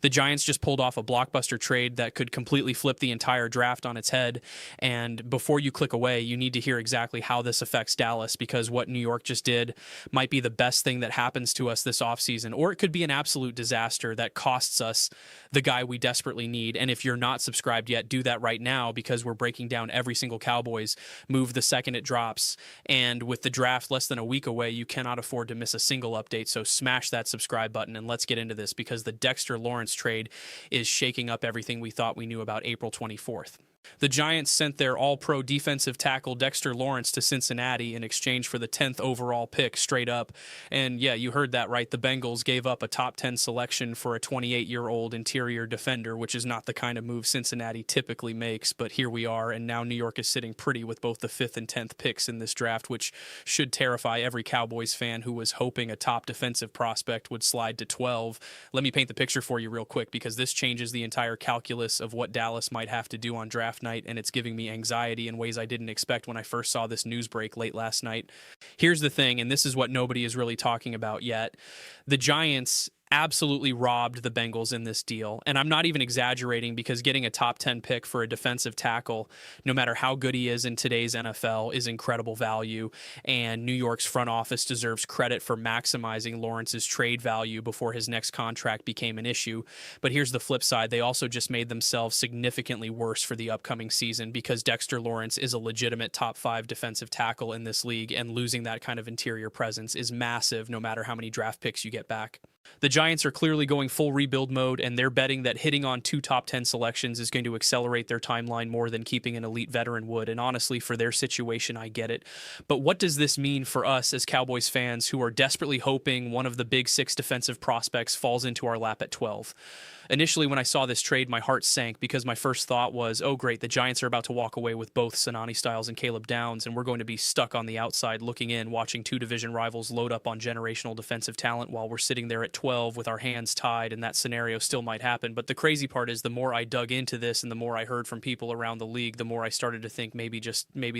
The Giants just pulled off a blockbuster trade that could completely flip the entire draft on its head. And before you click away, you need to hear exactly how this affects Dallas, because what New York just did might be the best thing that happens to us this offseason, or it could be an absolute disaster that costs us the guy we desperately need. And if you're not subscribed yet, do that right now, because we're breaking down every single Cowboys move the second it drops. And with the draft less than a week away, you cannot afford to miss a single update. So smash that subscribe button and let's get into this, because the Dexter Lawrence trade is shaking up everything we thought we knew about April 24th. The Giants sent their All-Pro defensive tackle Dexter Lawrence to Cincinnati in exchange for the 10th overall pick, straight up. And yeah, you heard that right. The Bengals gave up a top 10 selection for a 28-year-old interior defender, which is not the kind of move Cincinnati typically makes, but here we are, and now New York is sitting pretty with both the 5th and 10th picks in this draft, which should terrify every Cowboys fan who was hoping a top defensive prospect would slide to 12. Let me paint the picture for you real quick, because this changes the entire calculus of what Dallas might have to do on draft night, and it's giving me anxiety in ways I didn't expect when I first saw this news break late last night. Here's the thing, and this is what nobody is really talking about yet. The Giants absolutely robbed the Bengals in this deal. And I'm not even exaggerating, because getting a top 10 pick for a defensive tackle, no matter how good he is in today's NFL, is incredible value. And New York's front office deserves credit for maximizing Lawrence's trade value before his next contract became an issue. But here's the flip side. They also just made themselves significantly worse for the upcoming season, because Dexter Lawrence is a legitimate top 5 defensive tackle in this league, and losing that kind of interior presence is massive no matter how many draft picks you get back. The Giants are clearly going full rebuild mode, and they're betting that hitting on 2 top 10 selections is going to accelerate their timeline more than keeping an elite veteran would. And honestly, for their situation, I get it. But what does this mean for us as Cowboys fans who are desperately hoping one of the big 6 defensive prospects falls into our lap at 12? Initially, when I saw this trade, my heart sank, because my first thought was, oh great, the Giants are about to walk away with both Sononny Styles and Caleb Downs, and we're going to be stuck on the outside looking in, watching 2 division rivals load up on generational defensive talent while we're sitting there at 12 with our hands tied, and that scenario still might happen. But the crazy part is, the more I dug into this and the more I heard from people around the league, the more I started to think maybe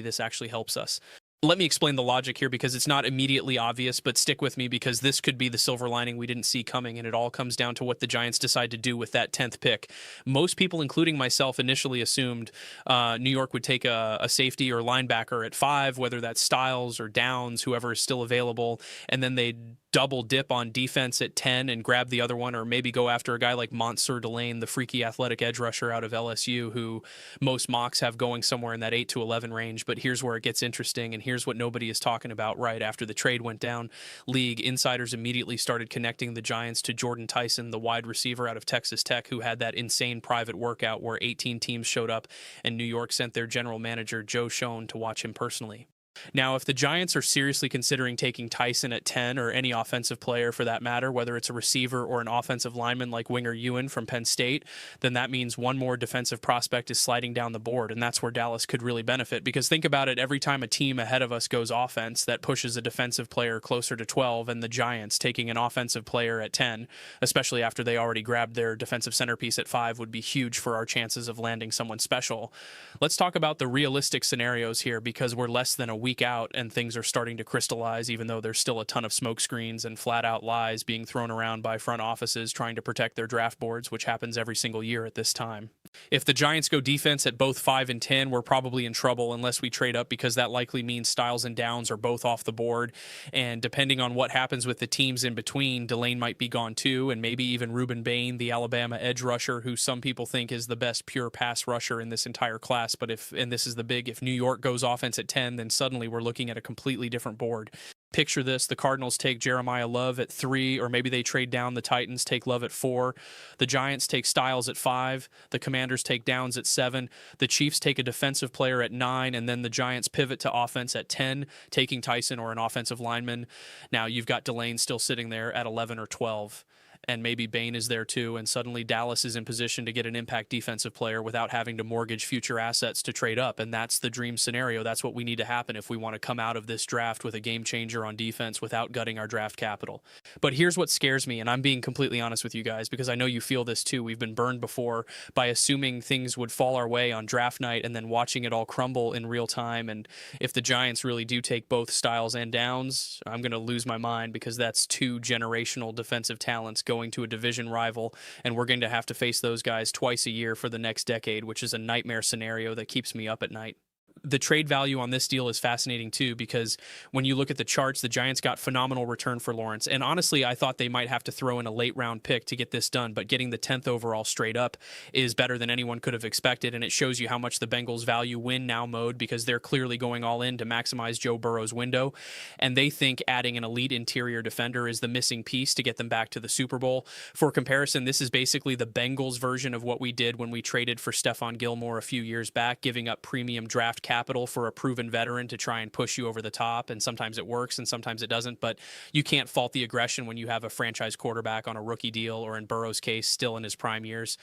this actually helps us. Let me explain the logic here, because it's not immediately obvious, but stick with me, because this could be the silver lining we didn't see coming, and it all comes down to what the Giants decide to do with that 10th pick. Most people, including myself, initially assumed New York would take a safety or linebacker at 5, whether that's Styles or Downs, whoever is still available, and then they'd double dip on defense at 10 and grab the other one, or maybe go after a guy like Monsieur Delane, the freaky athletic edge rusher out of LSU, who most mocks have going somewhere in that 8 to 11 range. But here's where it gets interesting, and here's what nobody is talking about. Right after the trade went down, league insiders immediately started connecting the Giants to Jordan Tyson, the wide receiver out of Texas Tech, who had that insane private workout where 18 teams showed up, and New York sent their general manager Joe Schoen to watch him personally. Now, if the Giants are seriously considering taking Tyson at 10, or any offensive player for that matter, whether it's a receiver or an offensive lineman like Winger Ewan from Penn State, then that means one more defensive prospect is sliding down the board, and that's where Dallas could really benefit. Because think about it, every time a team ahead of us goes offense, that pushes a defensive player closer to 12, and the Giants taking an offensive player at 10, especially after they already grabbed their defensive centerpiece at 5, would be huge for our chances of landing someone special. Let's talk about the realistic scenarios here, because we're less than a week out and things are starting to crystallize, even though there's still a ton of smoke screens and flat out lies being thrown around by front offices trying to protect their draft boards, which happens every single year at this time. If the Giants go defense at both 5 and 10, we're probably in trouble unless we trade up, because that likely means Styles and Downs are both off the board. And depending on what happens with the teams in between, Delane might be gone too, and maybe even Ruben Bain, the Alabama edge rusher, who some people think is the best pure pass rusher in this entire class. But if New York goes offense at 10, then suddenly we're looking at a completely different board. Picture this, the Cardinals take Jeremiah Love at 3, or maybe they trade down, the Titans take Love at 4, the Giants take Styles at 5, the Commanders take Downs at 7, the Chiefs take a defensive player at 9, and then the Giants pivot to offense at 10, taking Tyson or an offensive lineman. Now you've got Delane still sitting there at 11 or 12. And maybe Bain is there too, and suddenly Dallas is in position to get an impact defensive player without having to mortgage future assets to trade up, and that's the dream scenario. That's what we need to happen if we want to come out of this draft with a game changer on defense without gutting our draft capital. But here's what scares me, and I'm being completely honest with you guys, because I know you feel this too. We've been burned before by assuming things would fall our way on draft night and then watching it all crumble in real time. And if the Giants really do take both Styles and Downs, I'm going to lose my mind, because that's 2 generational defensive talents going to a division rival, and we're going to have to face those guys twice a year for the next decade, which is a nightmare scenario that keeps me up at night. The trade value on this deal is fascinating too, because when you look at the charts, the Giants got phenomenal return for Lawrence. And honestly, I thought they might have to throw in a late round pick to get this done, but getting the 10th overall straight up is better than anyone could have expected. And it shows you how much the Bengals value win now mode, because they're clearly going all in to maximize Joe Burrow's window. And they think adding an elite interior defender is the missing piece to get them back to the Super Bowl. For comparison, this is basically the Bengals version of what we did when we traded for Stephon Gilmore a few years back, giving up premium draft capital for a proven veteran to try and push you over the top. And sometimes it works and sometimes it doesn't, but you can't fault the aggression when you have a franchise quarterback on a rookie deal, or in Burrow's case, still in his prime years.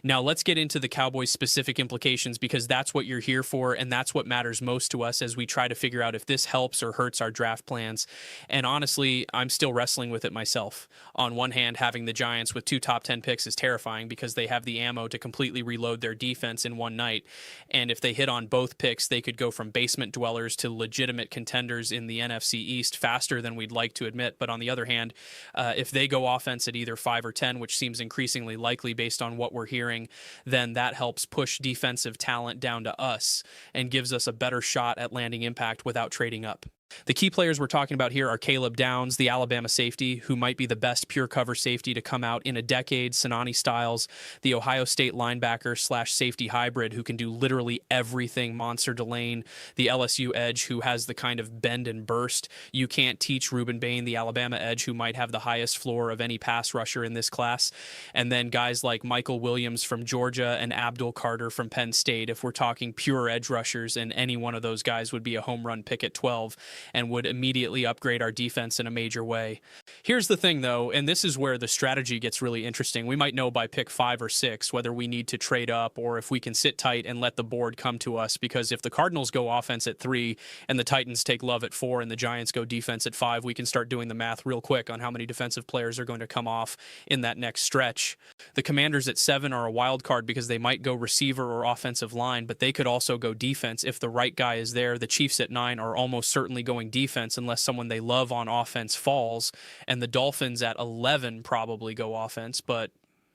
Now let's get into the Cowboys' specific implications, because that's what you're here for, and that's what matters most to us as we try to figure out if this helps or hurts our draft plans. And honestly, I'm still wrestling with it myself. On one hand, having the Giants with 2 top 10 picks is terrifying, because they have the ammo to completely reload their defense in one night. And if they hit on both picks, they could go from basement dwellers to legitimate contenders in the NFC East faster than we'd like to admit. But on the other hand, if they go offense at either 5 or 10, which seems increasingly likely based on what we're hearing, then that helps push defensive talent down to us and gives us a better shot at landing impact without trading up. The key players we're talking about here are Caleb Downs, the Alabama safety, who might be the best pure cover safety to come out in a decade, Sononny Styles, the Ohio State linebacker / safety hybrid who can do literally everything, Monster Delane, the LSU edge who has the kind of bend and burst you can't teach, Reuben Bain, the Alabama edge who might have the highest floor of any pass rusher in this class, and then guys like Michael Williams from Georgia and Abdul Carter from Penn State. If we're talking pure edge rushers, and any one of those guys would be a home run pick at 12 and would immediately upgrade our defense in a major way. Here's the thing, though, and this is where the strategy gets really interesting. We might know by pick 5 or 6 whether we need to trade up or if we can sit tight and let the board come to us, because if the Cardinals go offense at 3 and the Titans take Love at 4 and the Giants go defense at 5, we can start doing the math real quick on how many defensive players are going to come off in that next stretch. The Commanders at 7 are a wild card because they might go receiver or offensive line, but they could also go defense if the right guy is there. The Chiefs at 9 are almost certainly going defense unless someone they love on offense falls, and the Dolphins at 11 probably go offense, but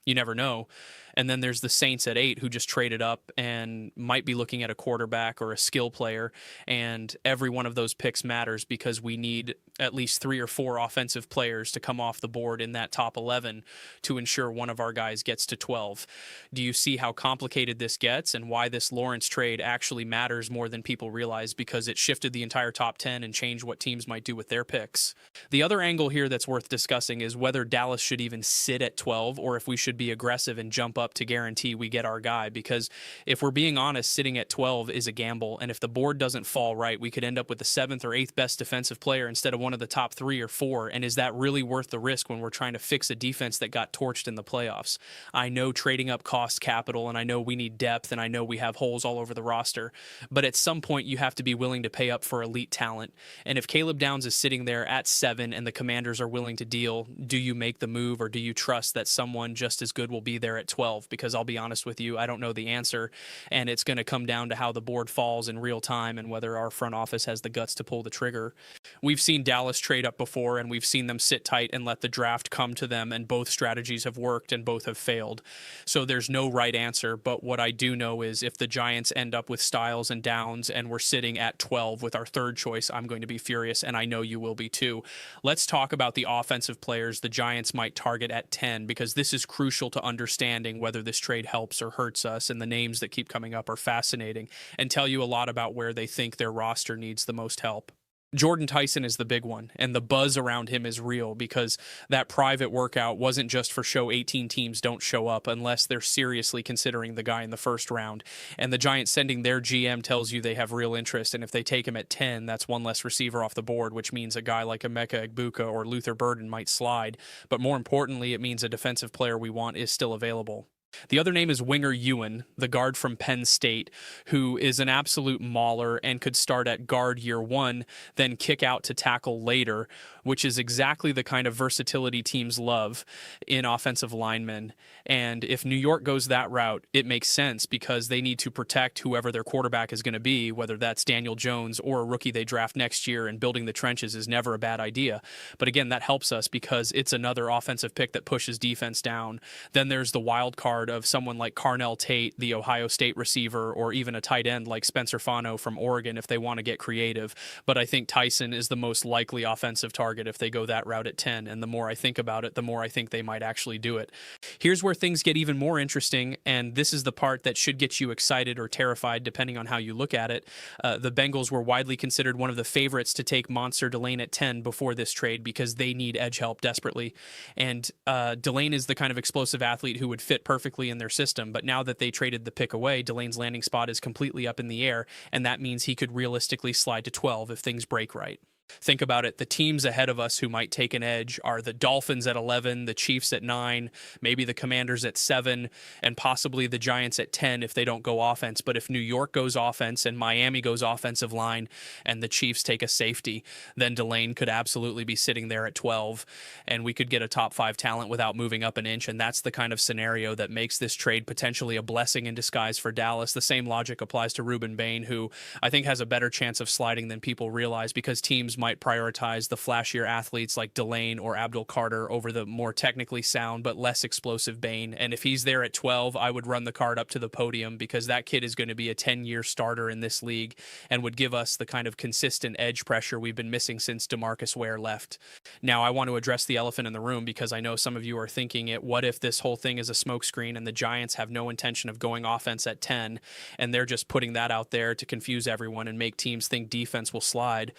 you never know. And then there's the Saints at 8 who just traded up and might be looking at a quarterback or a skill player. And every one of those picks matters because we need at least 3 or 4 offensive players to come off the board in that top 11 to ensure one of our guys gets to 12. Do you see how complicated this gets and why this Lawrence trade actually matters more than people realize, because it shifted the entire top 10 and changed what teams might do with their picks? The other angle here that's worth discussing is whether Dallas should even sit at 12 or if we should be aggressive and jump up to guarantee we get our guy, because if we're being honest, sitting at 12 is a gamble, and if the board doesn't fall right, we could end up with the 7th or 8th best defensive player instead of one of the top 3 or 4, and is that really worth the risk when we're trying to fix a defense that got torched in the playoffs? I know trading up costs capital, and I know we need depth, and I know we have holes all over the roster, but at some point you have to be willing to pay up for elite talent, and if Caleb Downs is sitting there at 7 and the Commanders are willing to deal, do you make the move, or do you trust that someone just as good will be there at 12? Because I'll be honest with you, I don't know the answer, and it's going to come down to how the board falls in real time and whether our front office has the guts to pull the trigger. We've seen Dallas trade up before, and we've seen them sit tight and let the draft come to them, and both strategies have worked and both have failed. So there's no right answer, but what I do know is if the Giants end up with Styles and Downs and we're sitting at 12 with our 3rd choice, I'm going to be furious, and I know you will be too. Let's talk about the offensive players the Giants might target at 10, because this is crucial to understanding whether this trade helps or hurts us, and the names that keep coming up are fascinating and tell you a lot about where they think their roster needs the most help. Jordan Tyson is the big one, and the buzz around him is real because that private workout wasn't just for show 18 teams don't show up unless they're seriously considering the guy in the 1st round. And the Giants sending their GM tells you they have real interest, and if they take him at 10, that's one less receiver off the board, which means a guy like Emeka Egbuka or Luther Burden might slide. But more importantly, it means a defensive player we want is still available. The other name is Winger Ewan, the guard from Penn State, who is an absolute mauler and could start at guard year one, then kick out to tackle later, which is exactly the kind of versatility teams love in offensive linemen. And if New York goes that route, it makes sense because they need to protect whoever their quarterback is going to be, whether that's Daniel Jones or a rookie they draft next year, and building the trenches is never a bad idea. But again, that helps us because it's another offensive pick that pushes defense down. Then there's the wild card of someone like Carnell Tate, the Ohio State receiver, or even a tight end like Spencer Fano from Oregon if they want to get creative. But I think Tyson is the most likely offensive target if they go that route at 10. And the more I think about it, the more I think they might actually do it. Here's where things get even more interesting, and this is the part that should get you excited or terrified depending on how you look at it. The Bengals were widely considered one of the favorites to take Monster Delane at 10 before this trade because they need edge help desperately. And Delane is the kind of explosive athlete who would fit perfectly in their system. But now that they traded the pick away, Delane's landing spot is completely up in the air, and that means he could realistically slide to 12 if things break right. Think about it. The teams ahead of us who might take an edge are the Dolphins at 11, the Chiefs at 9, maybe the Commanders at 7, and possibly the Giants at 10 if they don't go offense. But if New York goes offense and Miami goes offensive line and the Chiefs take a safety, then Delane could absolutely be sitting there at 12, and we could get a top 5 talent without moving up an inch. And that's the kind of scenario that makes this trade potentially a blessing in disguise for Dallas. The same logic applies to Ruben Bain, who I think has a better chance of sliding than people realize because teams might prioritize the flashier athletes like Delane or Abdul Carter over the more technically sound but less explosive Bain. And if he's there at 12, I would run the card up to the podium because that kid is going to be a 10-year starter in this league and would give us the kind of consistent edge pressure we've been missing since DeMarcus Ware left. Now, I want to address the elephant in the room because I know some of you are thinking it, what if this whole thing is a smokescreen and the Giants have no intention of going offense at 10 and they're just putting that out there to confuse everyone and make teams think defense will slide,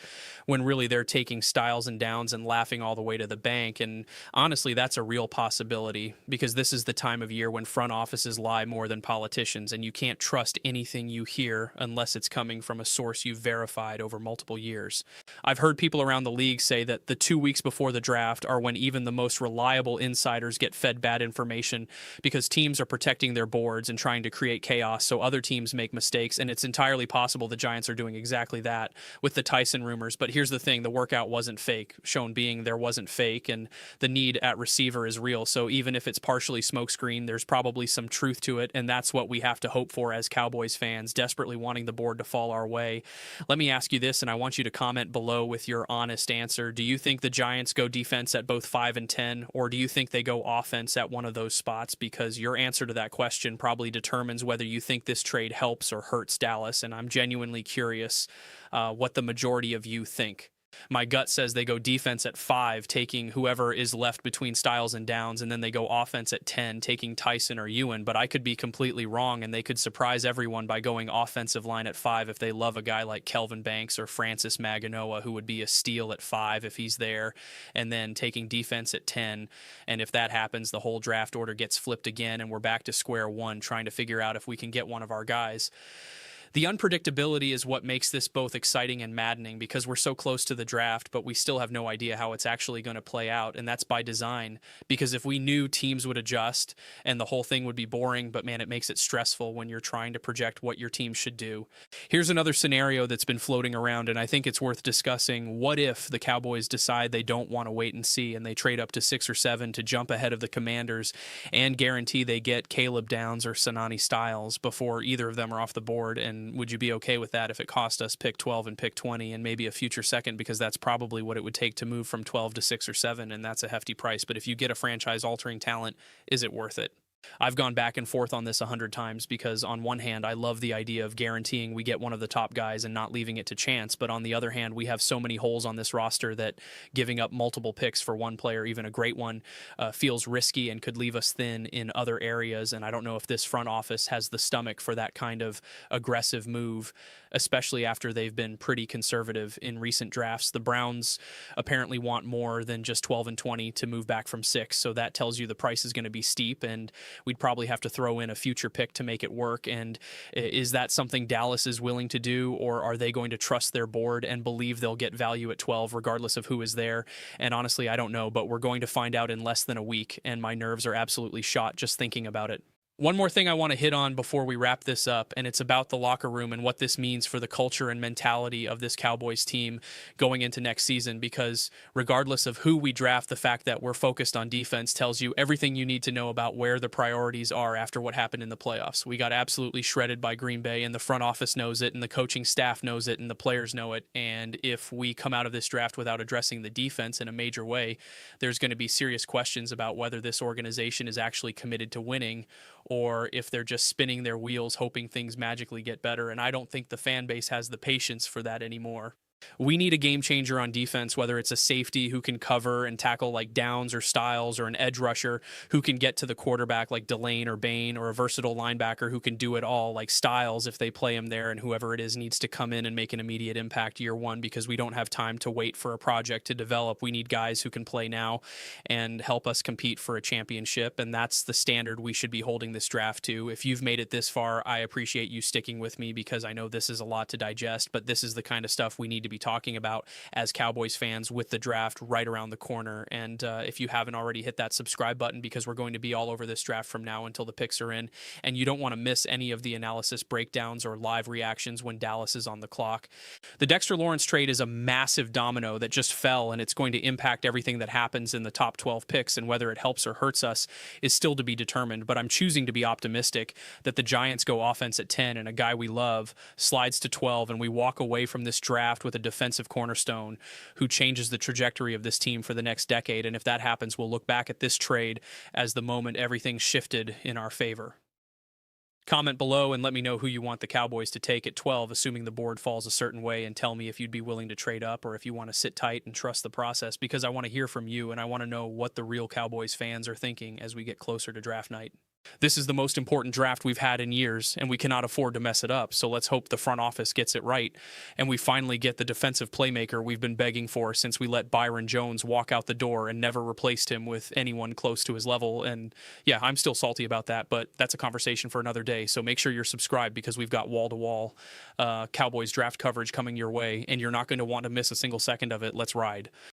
when really they're taking Styles and Downs and laughing all the way to the bank. And honestly, that's a real possibility because this is the time of year when front offices lie more than politicians, and you can't trust anything you hear unless it's coming from a source you've verified over multiple years. I've heard people around the league say that the 2 weeks before the draft are when even the most reliable insiders get fed bad information because teams are protecting their boards and trying to create chaos so other teams make mistakes, and it's entirely possible the Giants are doing exactly that with the Tyson rumors. But here's the thing, the workout wasn't fake, shown being there wasn't fake, and the need at receiver is real. So even if it's partially smokescreen, there's probably some truth to it, and that's what we have to hope for as Cowboys fans, desperately wanting the board to fall our way. Let me ask you this, and I want you to comment below with your honest answer. Do you think the Giants go defense at both 5 and 10, or do you think they go offense at one of those spots? Because your answer to that question probably determines whether you think this trade helps or hurts Dallas, and I'm genuinely curious what the majority of you think. My gut says they go defense at 5, taking whoever is left between Styles and Downs, and then they go offense at 10, taking Tyson or Ewan. But I could be completely wrong, and they could surprise everyone by going offensive line at 5 if they love a guy like Kelvin Banks or Francis Maganoa, who would be a steal at 5 if he's there, and then taking defense at 10. And if that happens, the whole draft order gets flipped again, and we're back to square one trying to figure out if we can get one of our guys. The unpredictability is what makes this both exciting and maddening because we're so close to the draft, but we still have no idea how it's actually going to play out, and that's by design. Because if we knew teams would adjust and the whole thing would be boring, but man, it makes it stressful when you're trying to project what your team should do. Here's another scenario that's been floating around, and I think it's worth discussing. What if the Cowboys decide they don't want to wait and see, and they trade up to 6 or 7 to jump ahead of the Commanders and guarantee they get Caleb Downs or Sononny Styles before either of them are off the board? And would you be okay with that if it cost us pick 12 and pick 20 and maybe a future second, because that's probably what it would take to move from 12 to 6 or 7, and that's a hefty price. But if you get a franchise-altering talent, is it worth it? I've gone back and forth on this 100 times because on one hand, I love the idea of guaranteeing we get one of the top guys and not leaving it to chance. But on the other hand, we have so many holes on this roster that giving up multiple picks for one player, even a great one, feels risky and could leave us thin in other areas. And I don't know if this front office has the stomach for that kind of aggressive move, especially after they've been pretty conservative in recent drafts. The Browns apparently want more than just 12 and 20 to move back from 6. So that tells you the price is going to be steep, and we'd probably have to throw in a future pick to make it work. And is that something Dallas is willing to do, or are they going to trust their board and believe they'll get value at 12 regardless of who is there? And honestly, I don't know, but we're going to find out in less than a week, and my nerves are absolutely shot just thinking about it. One more thing I want to hit on before we wrap this up, and it's about the locker room and what this means for the culture and mentality of this Cowboys team going into next season. Because regardless of who we draft, the fact that we're focused on defense tells you everything you need to know about where the priorities are after what happened in the playoffs. We got absolutely shredded by Green Bay, and the front office knows it, and the coaching staff knows it, and the players know it. And if we come out of this draft without addressing the defense in a major way, there's going to be serious questions about whether this organization is actually committed to winning, or if they're just spinning their wheels hoping things magically get better. And I don't think the fan base has the patience for that anymore. We need a game changer on defense, whether it's a safety who can cover and tackle like Downs or Styles, or an edge rusher who can get to the quarterback like Delane or Bain, or a versatile linebacker who can do it all like Styles if they play him there, and whoever it is needs to come in and make an immediate impact year one, because we don't have time to wait for a project to develop. We need guys who can play now and help us compete for a championship, and that's the standard we should be holding this draft to. If you've made it this far, I appreciate you sticking with me, because I know this is a lot to digest, but this is the kind of stuff we need to be talking about as Cowboys fans with the draft right around the corner. And if you haven't already, hit that subscribe button, because we're going to be all over this draft from now until the picks are in, and you don't want to miss any of the analysis breakdowns or live reactions when Dallas is on the clock. The Dexter Lawrence trade is a massive domino that just fell, and it's going to impact everything that happens in the top 12 picks, and whether it helps or hurts us is still to be determined. But I'm choosing to be optimistic that the Giants go offense at 10 and a guy we love slides to 12, and we walk away from this draft with a defensive cornerstone who changes the trajectory of this team for the next decade. And if that happens, we'll look back at this trade as the moment everything shifted in our favor. Comment below and let me know who you want the Cowboys to take at 12, assuming the board falls a certain way, and tell me if you'd be willing to trade up or if you want to sit tight and trust the process, because I want to hear from you and I want to know what the real Cowboys fans are thinking as we get closer to draft night. This is the most important draft we've had in years, and we cannot afford to mess it up. So let's hope the front office gets it right, and we finally get the defensive playmaker we've been begging for since we let Byron Jones walk out the door and never replaced him with anyone close to his level. And yeah, I'm still salty about that, but that's a conversation for another day. So make sure you're subscribed, because we've got wall-to-wall Cowboys draft coverage coming your way, and you're not going to want to miss a single second of it. Let's ride.